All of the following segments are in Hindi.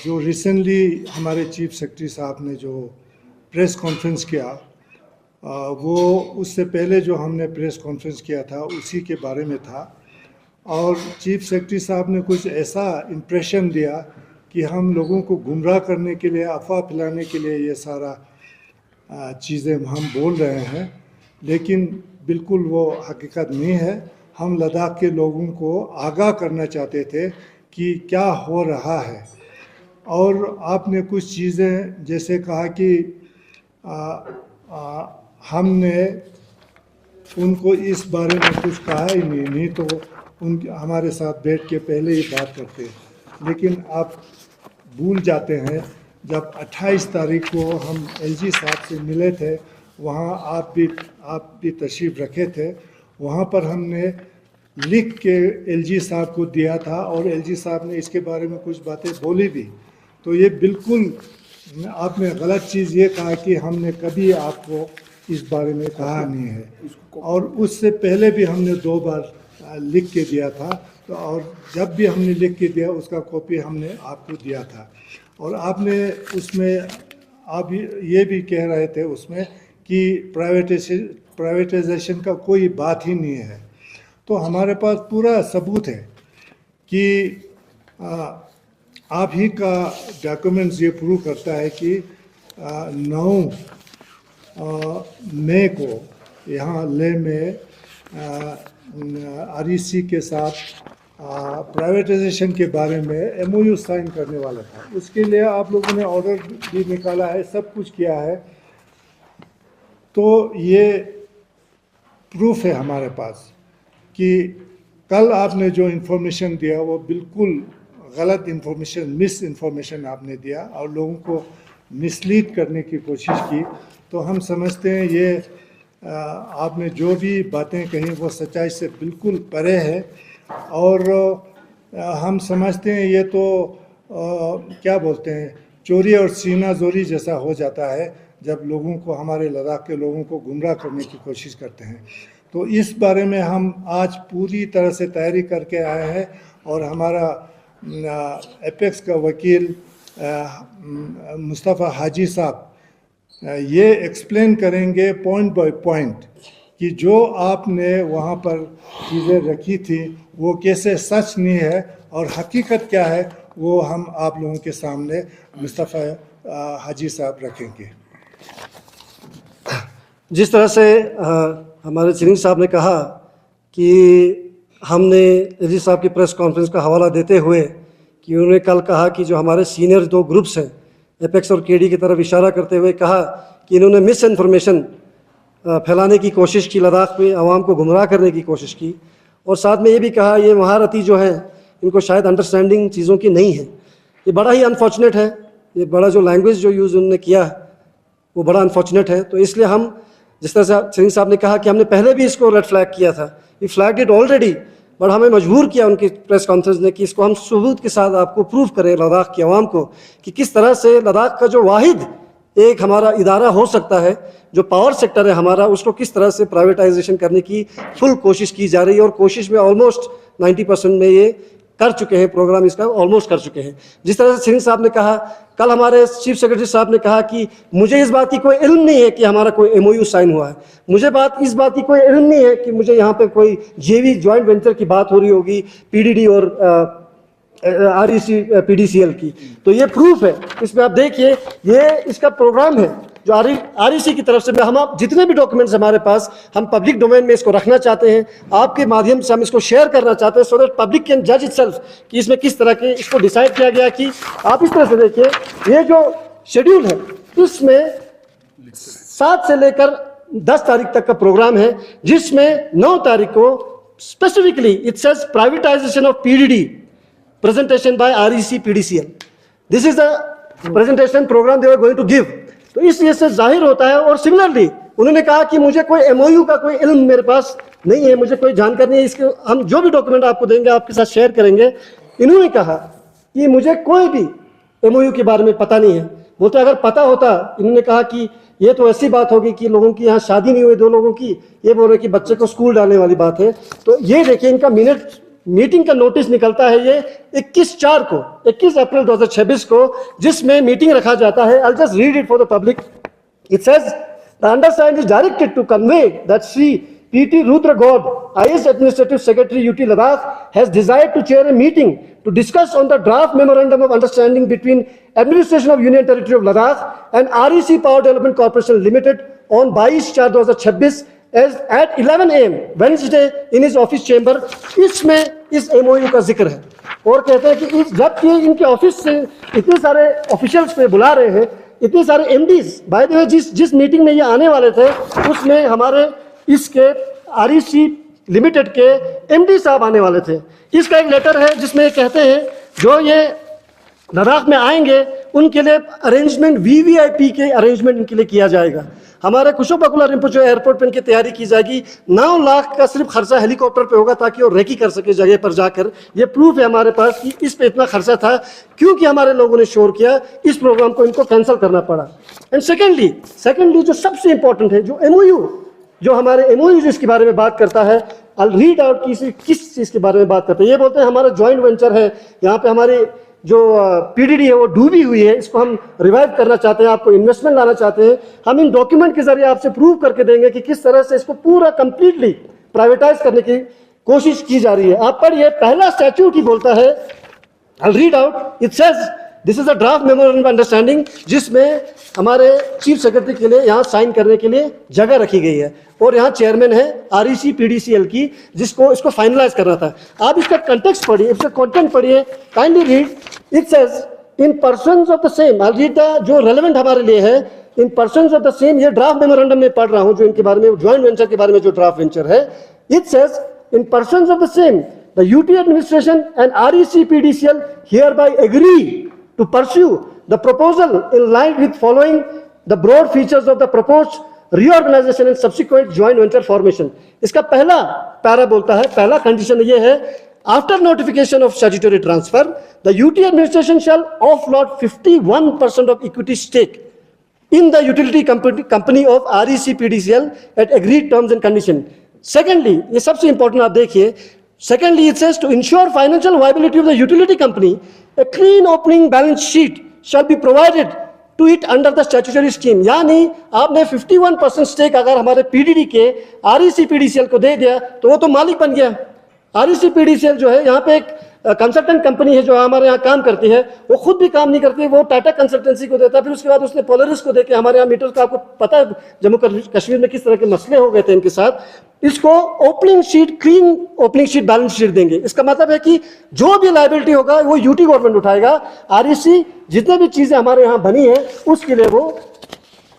जो रिसेंटली हमारे चीफ सेक्रेटरी साहब ने जो प्रेस कॉन्फ्रेंस किया, वो उससे पहले जो हमने प्रेस कॉन्फ्रेंस किया था उसी के बारे में था। और चीफ सेक्रेटरी साहब ने कुछ ऐसा इम्प्रेशन दिया कि हम लोगों को गुमराह करने के लिए, अफवाह फैलाने के लिए ये सारा चीज़ें हम बोल रहे हैं, लेकिन बिल्कुल वो हकीकत नहीं है। हम लद्दाख के लोगों को आगाह करना चाहते थे कि क्या हो रहा है। और आपने कुछ चीज़ें जैसे कहा कि हमने उनको इस बारे में कुछ कहा ही नहीं तो हमारे साथ बैठ के पहले ही बात करते। लेकिन आप भूल जाते हैं, जब 28 तारीख को हम एलजी साहब से मिले थे, वहाँ आप भी तशरीफ़ रखे थे। वहाँ पर हमने लिख के एलजी साहब को दिया था और एलजी साहब ने इसके बारे में कुछ बातें बोली भी। तो ये बिल्कुल आपने गलत चीज़ ये कहा कि हमने कभी आपको इस बारे में कहा नहीं है। और उससे पहले भी हमने 2 बार लिख के दिया था, तो और जब भी हमने लिख के दिया उसका कॉपी हमने आपको दिया था। और आपने उसमें आप ये भी कह रहे थे उसमें कि प्राइवेटाइजेशन का कोई बात ही नहीं है। तो हमारे पास पूरा सबूत है कि आप ही का डॉक्यूमेंट्स ये प्रूव करता है कि 9 मई को यहाँ लेह में आरईसी के साथ प्राइवेटाइजेशन के बारे में एमओयू साइन करने वाला था। उसके लिए आप लोगों ने ऑर्डर भी निकाला है, सब कुछ किया है। तो ये प्रूफ है हमारे पास कि कल आपने जो इन्फॉर्मेशन दिया वो बिल्कुल गलत इन्फॉर्मेशन, मिस इन्फॉर्मेशन आपने दिया और लोगों को मिसलीड करने की कोशिश की। तो हम समझते हैं ये आपने जो भी बातें कही वो सच्चाई से बिल्कुल परे है। और हम समझते हैं ये तो क्या बोलते हैं, चोरी और सीना जोरी जैसा हो जाता है जब लोगों को, हमारे लद्दाख के लोगों को गुमराह करने की कोशिश करते हैं। तो इस बारे में हम आज पूरी तरह से तैयारी करके आए हैं और हमारा एपेक्स का वकील मुस्तफ़ा हाजी साहब ये एक्सप्लेन करेंगे पॉइंट बाय पॉइंट कि जो आपने वहाँ पर चीज़ें रखी थी वो कैसे सच नहीं है और हकीकत क्या है, वो हम आप लोगों के सामने मुस्तफ़ा हाजी साहब रखेंगे। जिस तरह से हमारे चीनी साहब ने कहा कि हमने एलजी साहब की प्रेस कॉन्फ्रेंस का हवाला देते हुए कि उन्होंने कल कहा कि जो हमारे सीनियर 2 ग्रुप्स हैं, एपेक्स और केडी की तरफ इशारा करते हुए कहा कि इन्होंने मिस इन्फॉर्मेशन फैलाने की कोशिश की, लद्दाख में आवाम को गुमराह करने की कोशिश की। और साथ में ये भी कहा ये महारथी जो हैं इनको शायद अंडरस्टैंडिंग चीज़ों की नहीं है। ये बड़ा ही अनफॉर्चुनेट है। ये बड़ा जो लैंग्वेज जो यूज़ उन्होंने किया वो बड़ा अनफॉर्चुनेट है। तो इसलिए हम, जिस तरह से सिंह साहब ने कहा कि हमने पहले भी इसको रेड फ्लैग किया था, we flagged it already, but हमें मजबूर किया उनकी प्रेस कॉन्फ्रेंस ने कि इसको हम सबूत के साथ आपको प्रूव करें लद्दाख की आवाम को कि किस तरह से लद्दाख का जो वाहिद एक हमारा इदारा हो सकता है, जो पावर सेक्टर है हमारा, उसको किस तरह से प्राइवेटाइजेशन करने की फुल कोशिश की जा रही है। और कोशिश में ऑलमोस्ट 90% में ये कर चुके हैं, प्रोग्राम इसका ऑलमोस्ट कर चुके हैं। जिस तरह से सिंह साहब ने कहा, कल हमारे चीफ सेक्रेटरी साहब ने कहा कि मुझे इस बात की कोई इल्म नहीं है कि हमारा कोई एमओयू साइन हुआ है, मुझे इस बात की कोई इल्म नहीं है कि मुझे यहाँ पे कोई जेवी जॉइंट वेंचर की बात हो रही होगी पीडीडी और आरईसी पीडीसीएल की। तो ये प्रूफ है, इसमें आप देखिए ये इसका प्रोग्राम है जो आरईसी की तरफ से। हम आप जितने भी डॉक्यूमेंट्स हमारे पास, हम पब्लिक डोमेन में इसको रखना चाहते हैं, आपके माध्यम से हम इसको शेयर करना चाहते हैं, सो दैट पब्लिक कैन जज इटसेल्फ कि इसमें किस तरह के इसको डिसाइड किया गया। कि आप इस तरह से देखिए ये जो शेड्यूल है इसमें 7 से लेकर 10 तारीख तक का प्रोग्राम है, जिसमें 9 तारीख को specifically it says privatisation of PDD presentation by REC PDCL. This is the presentation program they were going to give. तो इसलिए से जाहिर होता है। और सिमिलरली उन्होंने कहा कि मुझे कोई एमओयू का कोई इल्म मेरे पास नहीं है, मुझे कोई जानकारी नहीं है, इसके हम जो भी डॉक्यूमेंट आपको देंगे आपके साथ शेयर करेंगे। इन्होंने कहा कि मुझे कोई भी एमओयू के बारे में पता नहीं है। बोलते अगर पता होता, इन्होंने कहा कि ये तो ऐसी बात होगी कि लोगों की यहाँ शादी नहीं हुई 2 लोगों की, ये बोल रहे कि बच्चे को स्कूल डालने वाली बात है। तो ये देखिए इनका मिनट मीटिंग का नोटिस निकलता है ये 21 अप्रैल 2026 को, जिसमें मीटिंग रखा जाता है। I'll just read it for the public. It says, the undersigned is directed to convey that Sri P.T. Rudra God, IS Administrative Secretary UT Ladakh, has desired to chair a meeting to discuss on the draft memorandum of understanding between Administration of Union Territory of Ladakh and REC Power Development Corporation Limited on 22/4/2026 as at 11 AM Wednesday in his office chamber। इसमें इस MOU का जिक्र है और कहते हैं कि जबकि इनके ऑफिस से इतने सारे ऑफिशियल्स पे बुला रहे हैं, इतने सारे एमडीज, बाय द वे जिस मीटिंग में ये आने वाले थे उसमें हमारे इसके REC लिमिटेड के एमडी साहब आने वाले थे। इसका एक लेटर है जिसमें कहते हैं जो ये लद्दाख में आएंगे उनके लिए अरेंजमेंट VVIP के अरेंजमेंट इनके लिए किया जाएगा। हमारे कुशोक बाकुला रिम्पोचे एयरपोर्ट पे इनकी तैयारी की जाएगी। 9 लाख का सिर्फ खर्चा हेलीकॉप्टर पे होगा ताकि वो रेकी कर सके जगह पर जाकर। ये प्रूफ है हमारे पास कि इस पे इतना खर्चा था, क्योंकि हमारे लोगों ने शोर किया, इस प्रोग्राम को इनको कैंसिल करना पड़ा। एंड सेकेंडली जो सबसे इंपॉर्टेंट है, जो MOU, जो हमारे MOU जिसके बारे में बात करता है, आई रीड आउट किस चीज़ के बारे में बात करते हैं। ये बोलते हैं हमारा जॉइंट वेंचर है, यहाँ पे हमारे जो PDD है वो डूबी हुई है, इसको हम रिवाइव करना चाहते हैं, आपको इन्वेस्टमेंट लाना चाहते हैं। हम इन डॉक्यूमेंट के जरिए आपसे प्रूव करके देंगे कि किस तरह से इसको पूरा कंप्लीटली प्राइवेटाइज करने की कोशिश की जा रही है। आप पढ़िए, पहला स्टैट्यूट ही बोलता है, I read out, it says this is a draft memorandum of understanding, जिसमें हमारे चीफ सेक्रेटरी के लिए यहाँ साइन करने के लिए जगह रखी गई है और यहाँ चेयरमैन है REC PDCL की, जिसको इसको फाइनलाइज करना था। आप इसका कंटेक्स्ट पढ़िए, इसका कंटेंट पढ़िए, kindly read. It says in persons of the same, I read the जो रेलेवेंट हमारे लिए है, इन पर्सन्स ऑफ द सेम, ये ड्राफ्ट मेमोरेंडम में पढ़ रहा हूँ जो इनके बारे में, ज्वाइंट वेंचर के बारे में जो ड्राफ्ट वेंचर है। It says in persons of the same the UT administration and REC PDCL hereby agree to pursue the proposal in line with following the broad features of the proposed reorganization and subsequent joint venture formation। इसका पहला पैरा बोलता है, पहला कंडीशन ये है, after notification of statutory transfer the UT administration shall offload 51% of equity stake in the utility company of REC PDCL at agreed terms and condition। Secondly, ये सबसे इंपॉर्टेंट आप देखिए, secondly it says to ensure financial viability of the utility company a clean opening balance sheet shall be provided to it under the statutory scheme। यानी आपने 51% स्टेक अगर हमारे PDD के REC PDCL को दे दिया तो वो तो मालिक बन गया। REC PDCL जो है, यहाँ पे एक कंसल्टेंट कंपनी है जो हमारे यहाँ काम करती है, वो खुद भी काम नहीं करती है, वो टाटा कंसल्टेंसी को देता है, फिर उसके बाद उसने पोलरिस को देके, हमारे यहाँ मीटर का आपको पता है जम्मू कश्मीर में किस तरह के मसले हो गए थे इनके साथ, इसको opening sheet, clean opening sheet balance sheet देंगे। इसका मतलब है कि जो भी लायबिलिटी होगा वो UT गवर्नमेंट उठाएगा, REC जितने भी चीजें हमारे यहाँ बनी है उसके लिए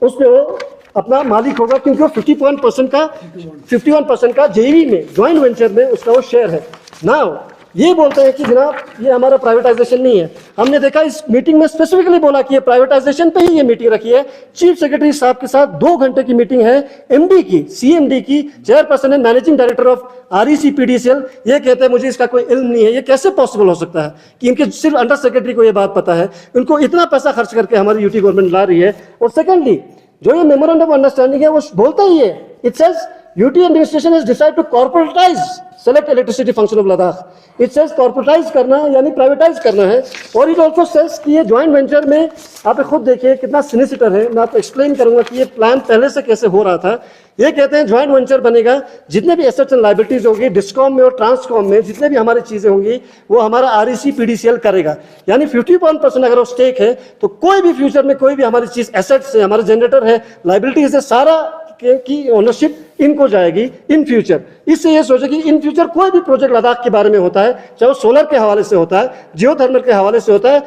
उसमें वो अपना मालिक होगा, क्योंकि वो 51% का JV में, ज्वाइंट वेंचर में उसका वो शेयर है। नाउ ये बोलते हैं कि जनाब ये हमारा प्राइवेटाइजेशन नहीं है। हमने देखा इस मीटिंग में स्पेसिफिकली बोला कि ये प्राइवेटाइजेशन पे ही ये मीटिंग रखी है। चीफ सेक्रेटरी साहब के साथ 2 घंटे की मीटिंग है, MD की, CMD की, chairperson and managing director of REC PDCL। ये कहते हैं मुझे इसका कोई इल्म नहीं है। ये कैसे पॉसिबल हो सकता है कि इनके सिर्फ अंडर सेक्रेटरी को ये बात पता है, उनको इतना पैसा खर्च करके हमारी UT गवर्नमेंट ला रही है। और सेकेंडली जो ये मेमोरेंडम ऑफ अंडरस्टैंडिंग है वो बोलता ही है, it says UT administration has decided to corporatize select electricity function of Ladakh। It says corporatize करना यानी प्राइवेटाइज करना है। और इट ऑल्सो सेज कि ये ज्वाइंट वेंचर में, आप खुद देखिए कितना सिनिसिटर है, मैं आपको एक्सप्लेन करूंगा कि ये प्लान पहले से कैसे हो रहा था। ये कहते हैं ज्वाइंट वेंचर बनेगा, जितने भी एसेट्स एंड लायबिलिटीज होगी डिस्कॉम में और ट्रांसकॉम में, जितने भी हमारी चीजें होंगी वो हमारा REC PDCL करेगा। यानी 51% अगर वो स्टेक है तो कोई भी फ्यूचर में कोई भी हमारी चीज, एसेट्स है, हमारे जनरेटर है, लायबिलिटीज है, सारा की ओनरशिप इनको जाएगी इन फ्यूचर। इससे ये सोचे कि इन फ्यूचर कोई भी प्रोजेक्ट लद्दाख के बारे में होता है, चाहे वो सोलर के हवाले से होता है, जियोथर्मल के हवाले से होता है,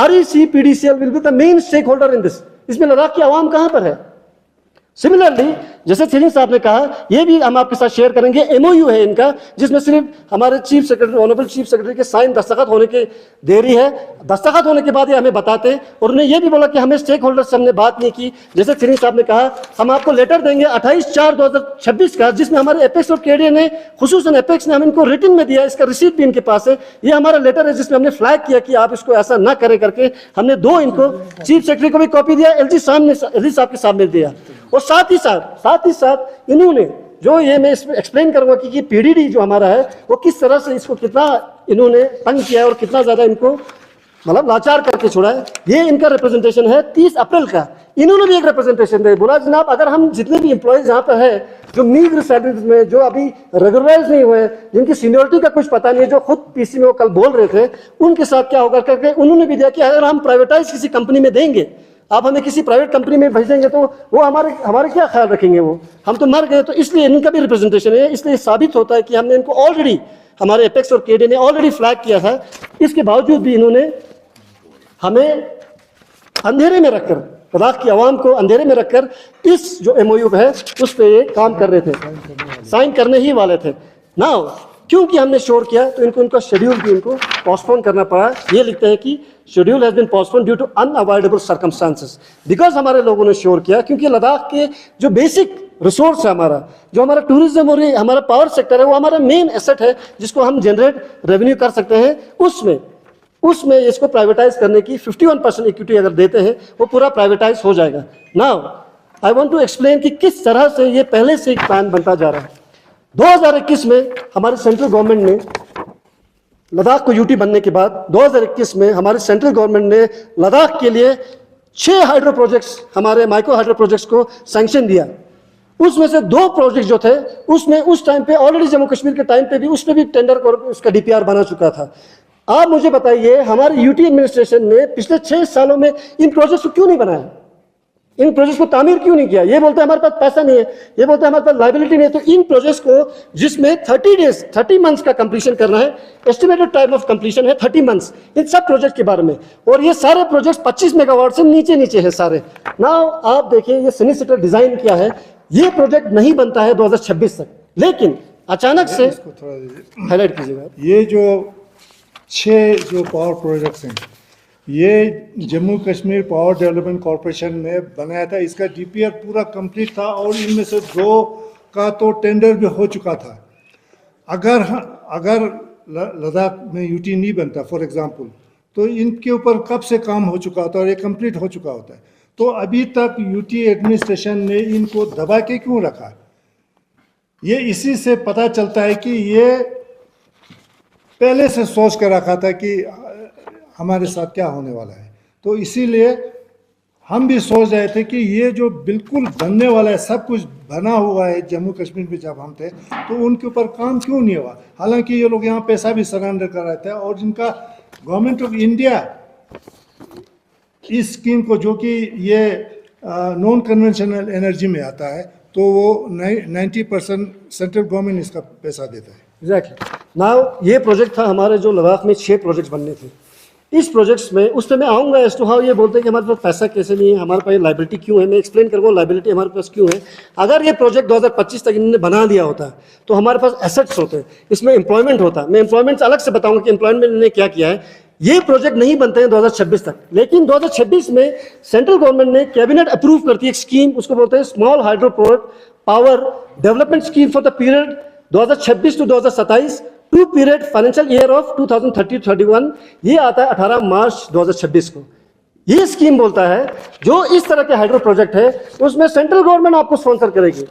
REC PDCL will be the main stakeholder in this. इसमें लद्दाख की आवाम कहां पर है? सिमिलरली जैसे सिंह साहब ने कहा, ये भी हम आपके साथ शेयर करेंगे, MOU है इनका, जिसमें सिर्फ हमारे chief secretary, honourable chief secretary के साइन दस्तखत होने की देरी है। दस्तखत होने के बाद ये हमें बताते, और उन्हें ये भी बोला कि हमें स्टेक होल्डर से हमने बात नहीं की। जैसे सिंह साहब ने कहा, हम आपको लेटर देंगे 28/4/2026 का, जिसमें हमारे एपेक्स और KDA ने, खुसूसन एपेक्स ने, हम इनको रिटन में दिया, इसका रिसीट भी इनके पास है। ये हमारा लेटर है जिसमें हमने फ्लैग किया कि आप इसको ऐसा ना करें करके। हमने 2 इनको चीफ सेक्रेटरी को भी कॉपी दिया, LG साहब के सामने दिया। और साथ ही साथ इन्होंने जो ये मैं इसमें एक्सप्लेन करूंगा कि पीडीडी जो हमारा है वो किस तरह से इसको कितना इन्होंने तंग किया है और कितना ज़्यादा इनको मतलब लाचार करके छोड़ा है। ये इनका रिप्रेजेंटेशन है 30 अप्रैल का। इन्होंने भी एक रिप्रेजेंटेशन दिया, बोला जनाब अगर हम जितने भी एम्प्लॉयज यहाँ पे है जो मीग्र सैलरीज में जो अभी रेगुलराइज नहीं हुए, जिनकी सीनियरिटी का कुछ पता नहीं है, जो खुद पीसी में वो कल बोल रहे थे, उनके साथ क्या होगा करके उन्होंने भी दिया कि अगर हम प्राइवेटाइज किसी कंपनी में देंगे, आप हमें किसी प्राइवेट कंपनी में भेजेंगे तो वो हमारे क्या ख्याल रखेंगे, वो हम तो मर गए। तो इसलिए इनका भी रिप्रेजेंटेशन है। इसलिए साबित होता है कि हमने इनको ऑलरेडी, हमारे एपेक्स और केडी ने ऑलरेडी फ्लैग किया था, इसके बावजूद भी इन्होंने हमें अंधेरे में रखकर, लद्दाख की आवाम को अंधेरे में रखकर इस जो एमओयू है उस पर ये काम कर रहे थे, साइन करने ही वाले थे। नाउ क्योंकि हमने शोर किया तो उनका शेड्यूल भी उनको पोस्टपोन करना पड़ा। ये लिखते हैं कि schedule has been postpone due to unavoidable circumstances, because हमारे लोगों ने शोर किया, क्योंकि लद्दाख के जो बेसिक रिसोर्स है हमारा, जो हमारा टूरिज्म और हमारा पावर सेक्टर है, वो हमारा मेन एसेट है जिसको हम जनरेट रेवेन्यू कर सकते हैं। उसमें इसको प्राइवेटाइज करने की 51% इक्विटी अगर देते हैं वो पूरा प्राइवेटाइज हो जाएगा। Now I want to explain कि किस तरह से ये पहले से एक प्लान बनता जा रहा है। 2021 में हमारे सेंट्रल गवर्नमेंट ने लद्दाख को यूटी बनने के बाद 2021 में हमारे सेंट्रल गवर्नमेंट ने लद्दाख के लिए 6 हाइड्रो प्रोजेक्ट्स, हमारे माइक्रो हाइड्रो प्रोजेक्ट्स को सैंक्शन दिया। उसमें से 2 प्रोजेक्ट जो थे उसमें उस टाइम पे ऑलरेडी जम्मू कश्मीर के टाइम पे भी उसमें भी टेंडर और उसका डीपीआर बना चुका था। आप मुझे बताइए हमारे यूटी एडमिनिस्ट्रेशन ने पिछले 6 सालों में इन प्रोजेक्ट्स को क्यों नहीं बनाया, इन प्रोजेक्ट्स को तामीर क्यों नहीं किया? ये बोलते हैं हमारे पास पैसा नहीं है, ये बोलते हैं हमारे पास लायबिलिटी नहीं है। तो इन प्रोजेक्ट्स को जिसमें 30 मंथ्स का कंप्लीशन करना है, एस्टिमेटेड टाइम ऑफ कंप्लीशन है 30 मंथ्स इन सब प्रोजेक्ट के बारे में, और ये सारे प्रोजेक्ट्स 25 मेगावाट से नीचे है सारे। नाउ आप देखिए ये सिनिस्टर डिजाइन क्या है, ये प्रोजेक्ट नहीं बनता है 2026 तक, लेकिन अचानक से हाईलाइट कीजिएगा। ये जो 6 जो पावर प्रोजेक्ट्स हैं ये Jammu Kashmir power development corporation ने बनाया था, इसका डीपीआर पूरा कंप्लीट था और इनमें से 2 का तो टेंडर भी हो चुका था। अगर लद्दाख में यूटी नहीं बनता फॉर एग्जांपल, तो इनके ऊपर कब से काम हो चुका होता है और ये कंप्लीट हो चुका होता है। तो अभी तक यूटी एडमिनिस्ट्रेशन ने इनको दबा के क्यों रखा? ये इसी से पता चलता है कि ये पहले से सोच कर रखा था कि हमारे साथ क्या होने वाला है। तो इसीलिए हम भी सोच रहे थे कि ये जो बिल्कुल बनने वाला है, सब कुछ बना हुआ है जम्मू कश्मीर में जब हम थे, तो उनके ऊपर काम क्यों नहीं हुआ? हालांकि ये लोग यहाँ पैसा भी सरेंडर कर रहे थे और जिनका गवर्नमेंट ऑफ इंडिया इस स्कीम को, जो कि ये नॉन कन्वेंशनल एनर्जी में आता है, तो वो 90% सेंट्रल गवर्नमेंट इसका पैसा देता है। एग्जैक्टली। नाउ ये प्रोजेक्ट था हमारे जो लद्दाख में 6 प्रोजेक्ट्स बनने थे। इस प्रोजेक्ट्स में उस पर मैं आऊँगा एज टू हाउ ये बोलते हैं कि हमारे पास पैसा कैसे नहीं है, हमारे पास लाइबिलिटी क्यों है, मैं एक्सप्लेन करूँगा लाइबिलिटी हमारे पास क्यों है। अगर ये प्रोजेक्ट 2025 तक इन्होंने बना दिया होता तो हमारे पास एसेट्स होते, इसमें एम्प्लॉयमेंट होता। मैं एम्प्लॉयमेंट अलग से बताऊँगा कि एम्प्लॉयमेंट इन्होंने क्या किया है। ये प्रोजेक्ट नहीं बनते हैं 2026 तक, लेकिन 2026 में सेंट्रल गवर्नमेंट ने कैबिनेट अप्रूव करती है एक स्कीम, उसको बोलते हैं small hydro power development scheme for the period 2026 to 2027 to period financial year of 2030-31। ये आता है 18 मार्च 2026 को। ये स्कीम बोलता है जो इस तरह के हाइड्रो प्रोजेक्ट है उसमें सेंट्रल गवर्नमेंट आपको स्पॉन्सर करेगी।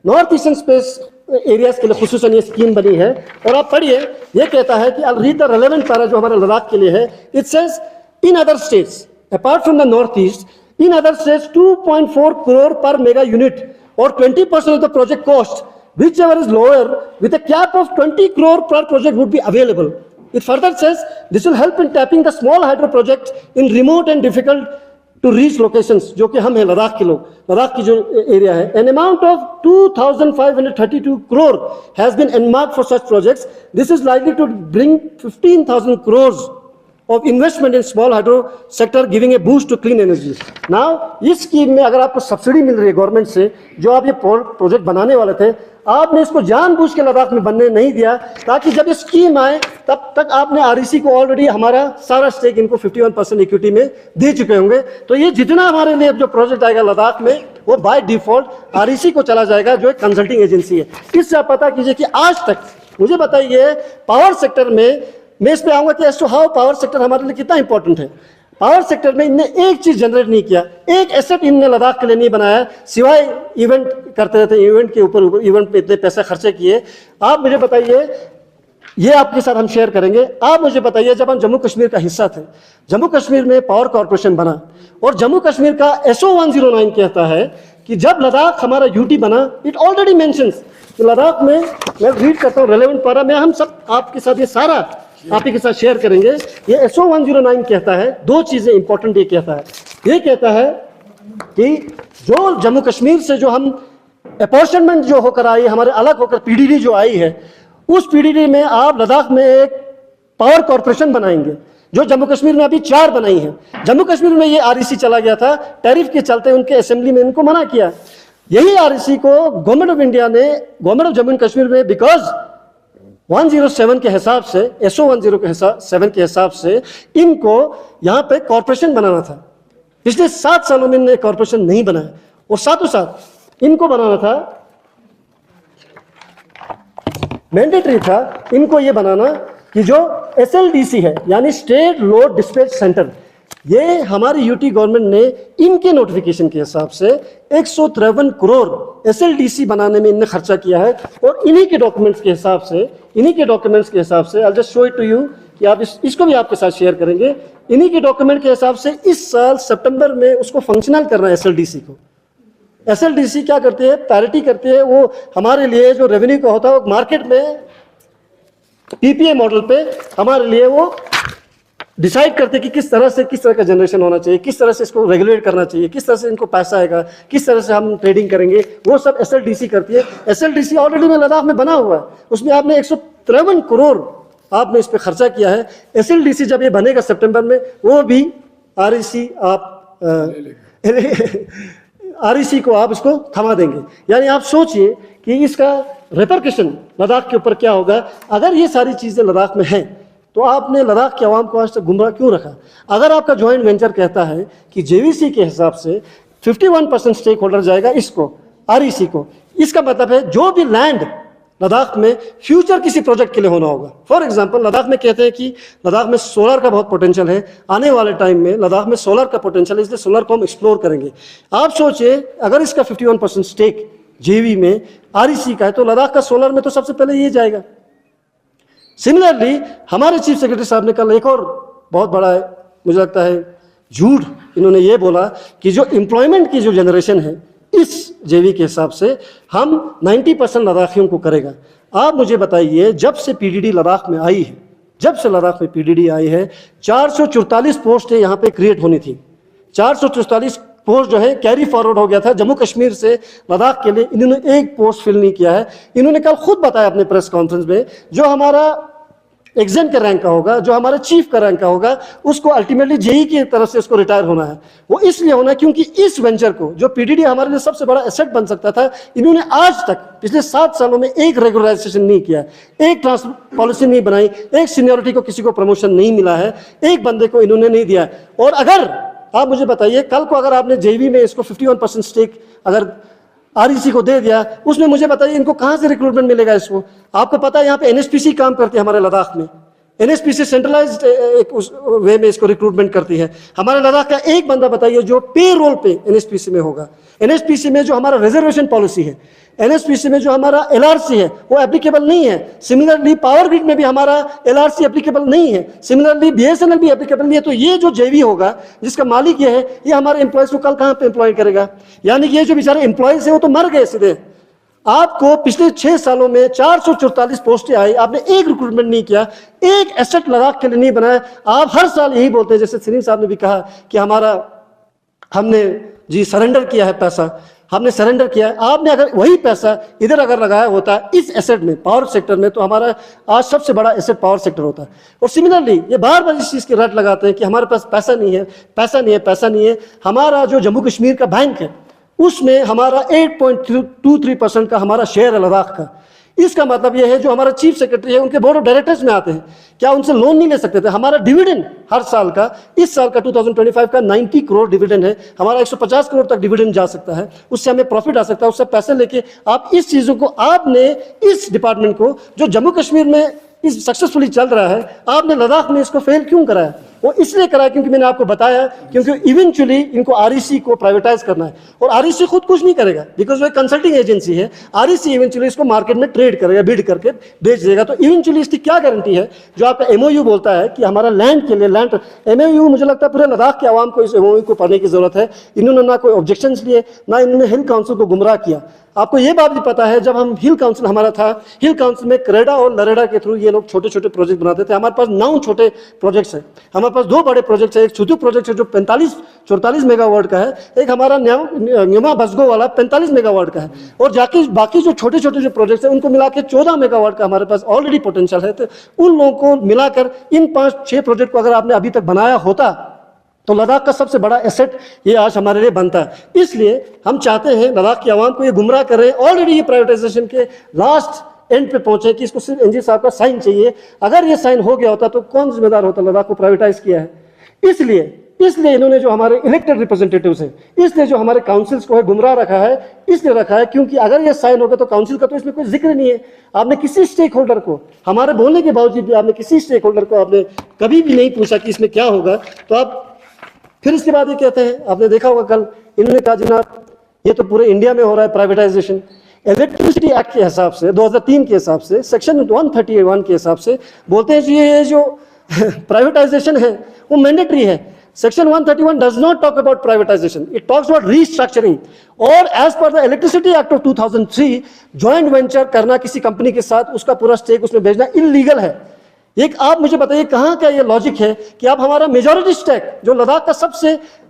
नॉर्थ ईस्टर्न स्पेस एरियाज के लिए खुसूसन ये स्कीम बनी है। और आप पढ़िए, ये कहता है कि I read the relevant para जो हमारे लद्दाख के लिए है। It says in other states apart from the north east, in other states 2.4 crore पर मेगा यूनिट और 20% of the project cost, whichever is lower, with a cap of 20 crore per project would be available. It further says this will help in tapping the small hydro projects in remote and difficult to reach locations, जो कि हम हैं लद्दाख के लोग, लद्दाख की जो एरिया है। An amount of 2,532 crore has been earmarked for such projects. This is likely to bring 15,000 crores of investment in small hydro sector, giving a boost to clean energy. Now, इस स्कीम में अगर आपको सब्सिडी मिल रही है गवर्नमेंट से, जो आप ये प्रोजेक्ट बनाने वाले थे, आपने इसको जानबूझ के लद्दाख में बनने नहीं दिया, ताकि जब ये स्कीम आए तब तक आपने आरईसी को ऑलरेडी हमारा सारा स्टेक इनको 51% इक्विटी में दे चुके होंगे। तो ये जितना हमारे लिए जो प्रोजेक्ट आएगा लद्दाख में, वो बाय डिफॉल्ट आरईसी को चला जाएगा, जो एक कंसल्टिंग एजेंसी है। इससे आप पता कीजिए कि आज तक मुझे बताइए पावर सेक्टर में, मैं इस पे आऊंगा कि as to how power sector हमारे लिए कितना इंपॉर्टेंट है। पावर सेक्टर में इनने एक चीज जनरेट नहीं किया, एक एसेट इनने लद्दाख के लिए नहीं बनाया, सिवाय इवेंट करते रहते, इवेंट के ऊपर इवेंट पे इतने पैसे खर्चे किए। आप मुझे बताइए, ये आपके साथ हम शेयर करेंगे, आप मुझे बताइए, जब हम जम्मू कश्मीर का हिस्सा थे, जम्मू कश्मीर में पावर कॉर्पोरेशन बना और जम्मू कश्मीर का SO 109 कहता है कि जब लद्दाख हमारा यूटी बना, इट ऑलरेडी मेंशंस लद्दाख में, मैं रीड करता हूँ रेलेवेंट पारा में, हम सब आपके साथ ये सारा आप ही के साथ शेयर करेंगे। ये SO 109 कहता है, दो चीजें इंपॉर्टेंट ये कहता है। ये कहता है कि जो जम्मू कश्मीर से जो हम अपॉर्चनमेंट जो होकर आई, हमारे अलग होकर PDD जो आई है, उस PDD में आप लद्दाख में एक पावर कॉर्पोरेशन बनाएंगे, जो जम्मू कश्मीर में अभी 4 बनाई है। जम्मू कश्मीर में ये REC चला गया था, टैरिफ के चलते उनके असेंबली में इनको मना किया। यही REC को गवर्नमेंट ऑफ इंडिया ने, government of Jammu and Kashmir में, बिकॉज 107 के हिसाब से, SO 107 के हिसाब से इनको यहाँ पे कॉर्पोरेशन बनाना था। पिछले 7 सालों में इन्होंने कॉर्पोरेशन नहीं बनाया, और साथों साथ इनको बनाना था, मैंडेटरी था इनको ये बनाना कि जो SLDC है, यानी स्टेट लोड डिस्पैच सेंटर, ये हमारी यूटी गवर्नमेंट ने इनके नोटिफिकेशन के हिसाब से 153 करोड़ SLDC बनाने में इनने खर्चा किया है। और इन्हीं के डॉक्यूमेंट्स के हिसाब से I just show it to you, कि आप इसको भी आपके साथ शेयर करेंगे। इन्हीं के डॉक्यूमेंट के हिसाब से इस साल सितंबर में उसको फंक्शनल करना है SLDC को। SLDC क्या करते हैं, पैरिटी करते हैं, वो हमारे लिए जो रेवेन्यू का होता है वो मार्केट में PPA मॉडल पे हमारे लिए वो डिसाइड करते हैं कि किस तरह का जनरेशन होना चाहिए, किस तरह से इसको रेगुलेट करना चाहिए, किस तरह से इनको पैसा आएगा, किस तरह से हम ट्रेडिंग करेंगे, वो सब SLDC करती है। SLDC ऑलरेडी में लद्दाख में बना हुआ है, उसमें आपने 153 करोड़ आपने इस पर खर्चा किया है। SLDC जब ये बनेगा सितंबर में, वो भी REC आप REC को आप इसको थमा देंगे। यानी आप सोचिए कि इसका रिपरकशन लद्दाख के ऊपर क्या होगा। अगर ये सारी चीजें लद्दाख में हैं, तो आपने लद्दाख के अवाम को आज तक गुमराह क्यों रखा? अगर आपका ज्वाइंट वेंचर कहता है कि JVC के हिसाब से 51% स्टेक होल्डर जाएगा इसको, REC को, इसका मतलब है जो भी लैंड लद्दाख में फ्यूचर किसी प्रोजेक्ट के लिए होना होगा। फॉर एग्जांपल, लद्दाख में कहते हैं कि लद्दाख में सोलर का बहुत पोटेंशियल है, आने वाले टाइम में लद्दाख में सोलर का पोटेंशियल है, इसलिए सोलर को हम एक्सप्लोर करेंगे। आप सोचिए, अगर इसका 51% स्टेक JV में REC का है, तो लद्दाख का सोलर में तो सबसे पहले ये जाएगा। सिमिलरली हमारे चीफ सेक्रेटरी साहब ने कल एक और बहुत बड़ा, मुझे लगता है झूठ, इन्होंने ये बोला कि जो एम्प्लॉयमेंट की जो जनरेशन है इस JV के हिसाब से हम 90% लद्दाखियों को करेगा। आप मुझे बताइए, जब से PDD लद्दाख में आई है, जब से लद्दाख में PDD आई है, 444 पोस्टें यहाँ पे क्रिएट होनी थी। 444 पोस्ट जो है कैरी फॉरवर्ड हो गया था जम्मू कश्मीर से लद्दाख के लिए, इन्होंने एक पोस्ट फिल नहीं किया है। इन्होंने कल खुद बताया अपने प्रेस कॉन्फ्रेंस में, जो हमारा एग्जाम के रैंक का होगा, जो हमारे चीफ का रैंक का होगा, उसको अल्टीमेटली JE की तरफ से उसको रिटायर होना है। वो इसलिए होना है क्योंकि इस वेंचर को, जो PDD हमारे लिए सबसे बड़ा एसेट बन सकता था, इन्होंने आज तक पिछले 7 सालों में एक रेगुलराइजेशन नहीं किया, एक ट्रांसफर पॉलिसी नहीं बनाई, एक सीनियरिटी को किसी को प्रमोशन नहीं मिला है, एक बंदे को इन्होंने नहीं दिया। और अगर आप मुझे बताइए, कल को अगर आपने JV में इसको 51% स्टेक अगर REC को दे दिया, उसमें मुझे बताइए इनको कहां से रिक्रूटमेंट मिलेगा इसको? आपको पता है यहाँ पे NSPC काम करती है हमारे लद्दाख में, NSPC सेंट्रलाइज्ड एक उस वे में इसको रिक्रूटमेंट करती है। हमारे लद्दाख का एक बंदा बताइए जो पे रोल पे NSPC में होगा। NSPC में जो हमारा रिजर्वेशन पॉलिसी है, NSPC में जो हमारा LRC है, वो एप्लीकेबल नहीं है। सिमिलरली पावर ग्रिड में भी हमारा LRC एप्लीकेबल नहीं है, सिमिलरली BSNL भी एप्लीकेबल नहीं है। तो ये जो JV होगा, जिसका मालिक ये है, ये हमारे एम्प्लॉयज को कल कहाँ पे एम्प्लॉय करेगा? यानी कि ये जो बेचारे एम्प्लॉयज है वो तो मर गए सीधे। आपको पिछले 6 सालों में 444 पोस्टें आई, आपने एक रिक्रूटमेंट नहीं किया, एक एसेट लद्दाख के लिए नहीं बनाया। आप हर साल यही बोलते हैं, जैसे सलीम साहब ने भी कहा कि हमने जी सरेंडर किया है पैसा, हमने सरेंडर किया है। आपने अगर वही पैसा इधर अगर लगाया होता इस एसेट में, पावर सेक्टर में, तो हमारा आज सबसे बड़ा एसेट पावर सेक्टर होता है। और सिमिलरली ये बार बार इस चीज़ की रट लगाते हैं कि हमारे पास पैसा नहीं है, पैसा नहीं है, पैसा नहीं है। हमारा जो जम्मू कश्मीर का बैंक है, उसमें हमारा 8.23% का हमारा शेयर है लद्दाख का। इसका मतलब यह है, जो हमारा चीफ सेक्रेटरी है उनके बोर्ड ऑफ डायरेक्टर्स में आते हैं, क्या उनसे लोन नहीं ले सकते थे? हमारा डिविडेंड हर साल का, इस साल का 2025 का 90 करोड़ डिविडेंड है, हमारा 150 करोड़ तक डिविडेंड जा सकता है, उससे हमें प्रॉफिट आ सकता है। उससे पैसे लेके आप इस चीज़ों को, आपने इस डिपार्टमेंट को जो जम्मू कश्मीर में इस सक्सेसफुली चल रहा है, आपने लद्दाख में इसको फेल क्यों कराया? वो इसलिए करा है क्योंकि मैंने आपको बताया, क्योंकि इवेंचुअली इनको आरईसी को प्राइवेटाइज करना है, और आरईसी खुद कुछ नहीं करेगा बिकॉज वो एक कंसल्टिंग एजेंसी है। आरईसी इवेंचुअली इसको मार्केट में ट्रेड करेगा, बिड करके बेच देगा। तो इवेंचुअली इसकी क्या गारंटी है? जो आपका एमओयू बोलता है कि हमारा लैंड के लिए लैंड एमओयू, मुझे लगता है पूरे लद्दाख के आवाम को इस एमओयू को पढ़ने की जरूरत है। इन्होंने ना कोई ऑब्जेक्शंस लिए, ना इन्होंने हिल काउंसिल को गुमराह किया। आपको ये बात भी पता है, जब हम हिल काउंसिल हमारा था, हिल काउंसिल में क्रेडा और लरेडा के थ्रू ये लोग छोटे छोटे प्रोजेक्ट बनाते थे। हमारे पास 9 छोटे प्रोजेक्ट्स हैं, हमारे पास 2 बड़े प्रोजेक्ट्स हैं। एक छुतु प्रोजेक्ट है जो 45-44 मेगावाट का है, एक हमारा न्यूमा बसगो वाला 45 मेगावाट का है, और जाके बाकी जो छोटे छोटे जो प्रोजेक्ट्स हैं उनको मिला के 14 मेगावाट का हमारे पास ऑलरेडी पोटेंशियल है। तो उन लोगों को मिलाकर इन 5-6 प्रोजेक्ट को अगर आपने अभी तक बनाया होता तो लद्दाख का सबसे बड़ा एसेट ये आज हमारे लिए बनता है। इसलिए हम चाहते हैं लद्दाख की आवाम को ये गुमराह करें, ऑलरेडी ये प्राइवेटाइजेशन के लास्ट एंड पे पहुंचे कि इसको सिर्फ एनजी साहब का साइन चाहिए। अगर ये साइन हो गया होता तो कौन जिम्मेदार होता? लद्दाख को प्राइवेटाइज किया है। इसलिए इन्होंने जो हमारे इलेक्टेड रिप्रेजेंटेटिव्स हैं, इसलिए जो हमारे काउंसिल्स को है गुमराह रखा है, इसलिए रखा है क्योंकि अगर ये साइन होगा तो काउंसिल का तो इसमें कोई जिक्र नहीं है। आपने किसी स्टेक होल्डर को, हमारे बोलने के बावजूद भी आपने किसी स्टेक होल्डर को आपने कभी भी नहीं पूछा कि इसमें क्या होगा। तो आप फिर इसके बाद ये कहते हैं, आपने देखा होगा कल इन्होंने कहा जनाब ये तो पूरे इंडिया में हो रहा है प्राइवेटाइजेशन। इलेक्ट्रिसिटी एक्ट के हिसाब से 2003 के हिसाब से सेक्शन 131 के हिसाब से बोलते हैं कि ये जो प्राइवेटाइजेशन है वो मैंडेटरी है। Section 131 does not talk about privatisation, it talks about restructuring. और as per the electricity act of 2003 joint venture करना किसी कंपनी के साथ, उसका पूरा स्टेक उसमें भेजना इलीगल है। एक आप मुझे बताइए कहाँ का ये लॉजिक है कि आप हमारा मेजॉरिटी स्टेक जो लद्दाख का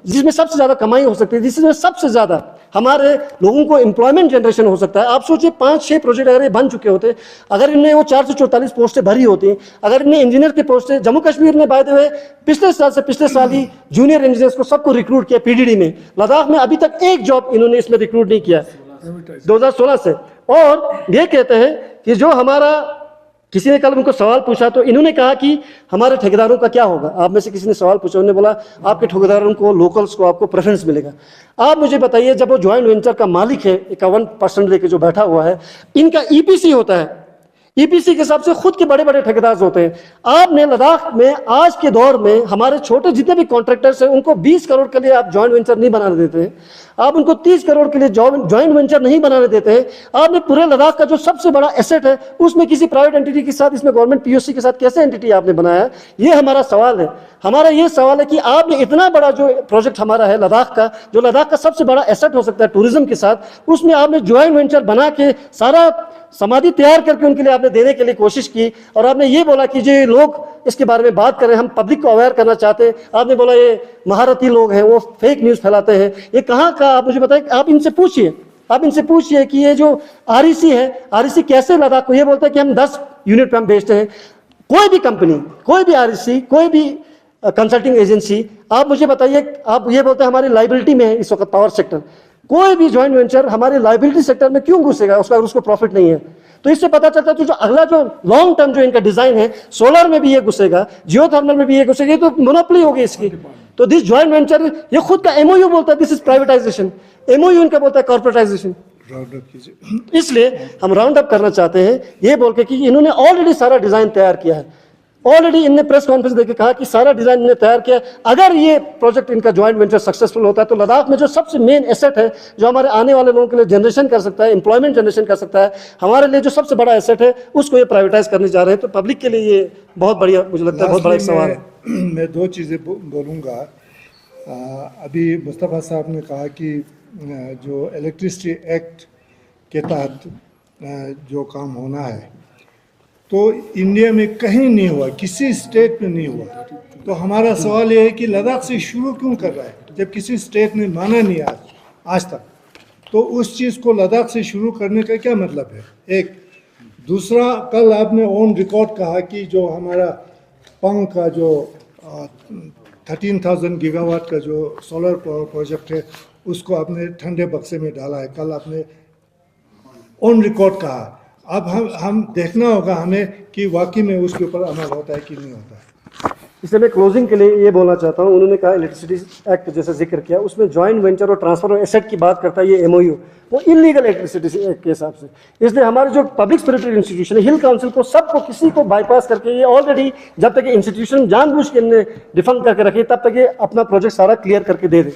जिसमें सबसे ज्यादा कमाई हो सकती है, जिसमें सबसे ज्यादा हमारे लोगों को एम्प्लॉयमेंट जनरेशन हो सकता है। आप सोचिए 5-6 प्रोजेक्ट अगर ये बन चुके होते, अगर इनने वो 444 पोस्टें भरी होती, अगर इनने इंजीनियर की पोस्टें, जम्मू कश्मीर ने बाय द वे पिछले साल ही जूनियर इंजीनियर्स को सबको रिक्रूट किया पीडीडी में। लद्दाख में अभी तक एक जॉब इन्होंने इसमें रिक्रूट नहीं किया 2016 से। और ये कहते हैं कि जो हमारा, किसी ने कल उनको सवाल पूछा तो इन्होंने कहा कि हमारे ठेकेदारों का क्या होगा। आप में से किसी ने सवाल पूछा, उन्होंने बोला आपके ठेकेदारों को, लोकल्स को आपको प्रेफरेंस मिलेगा। आप मुझे बताइए, जब वो ज्वाइंट वेंचर का मालिक है 51% लेके जो बैठा हुआ है, इनका ईपीसी होता है, ईपीसी के हिसाब से खुद के बड़े बड़े ठेकेदार होते हैं। आपने लद्दाख में आज के दौर में हमारे छोटे जितने भी कॉन्ट्रैक्टर्स हैं उनको 20 करोड़ के लिए आप ज्वाइंट वेंचर नहीं बनाने देते हैं, आप उनको 30 करोड़ के लिए ज्वाइंट वेंचर नहीं बनाने देते हैं। आपने पूरे लद्दाख का जो सबसे बड़ा एसेट है उसमें किसी प्राइवेट एंटिटी के साथ, इसमें गवर्नमेंट पीओसी के साथ कैसे एंटिटी आपने बनाया? ये हमारा सवाल है। हमारा ये सवाल है कि आपने इतना बड़ा जो प्रोजेक्ट हमारा है लद्दाख का, जो लद्दाख का सबसे बड़ा एसेट हो सकता है टूरिज्म के साथ, उसमें आपने ज्वाइंट वेंचर बना के सारा समाधि तैयार करके उनके लिए आपने देने के लिए कोशिश की, और आपने ये बोला कि जो लोग इसके बारे में बात करें, हम पब्लिक को अवेयर करना चाहते हैं। आपने बोला ये महारथी लोग हैं, वो फेक न्यूज़ फैलाते हैं। ये कहाँ का? आप मुझे बताएं, आप इनसे पूछिए कि ये जो आरईसी है, आरईसी कैसे लद्दाख को ये बोलता है कि हम 10 यूनिट पे हम बेचते हैं। कोई भी कंपनी, कोई भी आरईसी, कोई भी कंसल्टिंग एजेंसी, आप मुझे बताइए, आप ये बोलते हैं हमारी लाइबिलिटी में है इस वक्त पावर सेक्टर, कोई भी ज्वाइंट वेंचर हमारे लाइबिलिटी सेक्टर में क्यों घुसेगा उसको प्रॉफिट नहीं है? तो इससे पता चलता है कि जो अगला जो लॉन्ग टर्म जो इनका डिजाइन है, सोलर में भी ये घुसेगा, जियोथर्मल में भी ये घुसेगा, तो मोनोपोली होगी इसकी। तो दिस ज्वाइंट वेंचर, ये खुद का एमओयू बोलता है दिस इज प्राइवेटाइजेशन, एमओयू इनका बोलता है कॉर्पोरेटाइजेशन। इसलिए हम राउंड अप करना चाहते हैं ये बोल के कि इन्होंने ऑलरेडी सारा डिजाइन तैयार किया है, ऑलरेडी इनने प्रेस कॉन्फ्रेंस देके कहा कि सारा डिजाइन इन्होंने तैयार किया। अगर ये प्रोजेक्ट इनका ज्वाइंट वेंचर सक्सेसफुल होता है तो लद्दाख में जो सबसे मेन एसेट है, जो हमारे आने वाले लोगों के लिए जनरेशन कर सकता है, एम्प्लॉयमेंट जनरेशन कर सकता है, हमारे लिए जो सबसे बड़ा एसेट है, उसको ये प्राइवेटाइज करने जा रहे हैं। तो पब्लिक के लिए ये बहुत बढ़िया, मुझे लगता है बहुत बड़ा सवाल है। मैं 2 चीज़ें बोलूँगा। अभी मुस्तफ़ा साहब ने कहा कि जो इलेक्ट्रिसिटी एक्ट के तहत जो काम होना है तो इंडिया में कहीं नहीं हुआ, किसी स्टेट में नहीं हुआ। तो हमारा सवाल ये है कि लद्दाख से शुरू क्यों कर रहा है जब किसी स्टेट ने माना नहीं आज तक? तो उस चीज़ को लद्दाख से शुरू करने का क्या मतलब है? एक दूसरा, कल आपने ऑन रिकॉर्ड कहा कि जो हमारा पंग का जो 13,000 गीगावाट का जो सोलर पावर प्रोजेक्ट है उसको आपने ठंडे बक्से में डाला है, कल आपने ऑन रिकॉर्ड कहा। अब हम देखना होगा हमें कि वाकई में उसके ऊपर अमल होता है कि नहीं होता है। इसलिए मैं क्लोजिंग के लिए ये बोलना चाहता हूँ, उन्होंने कहा इलेक्ट्रिसिटी एक्ट जैसा जिक्र किया, उसमें जॉइंट वेंचर और ट्रांसफर ऑफ एसेट की बात करता है ये एमओयू, वो इलीगल इलेक्ट्रिसिटी एक्ट के हिसाब से। इसलिए हमारे जो पब्लिक स्पिरिटेड इंस्टीट्यूशन है, हिल काउंसिल को सबको किसी को बाईपास करके ये ऑलरेडी जब तक इंस्टीट्यूशन जानबूझ के हमने डिफंड करके रखे तब तक ये अपना प्रोजेक्ट सारा क्लियर करके दे दे।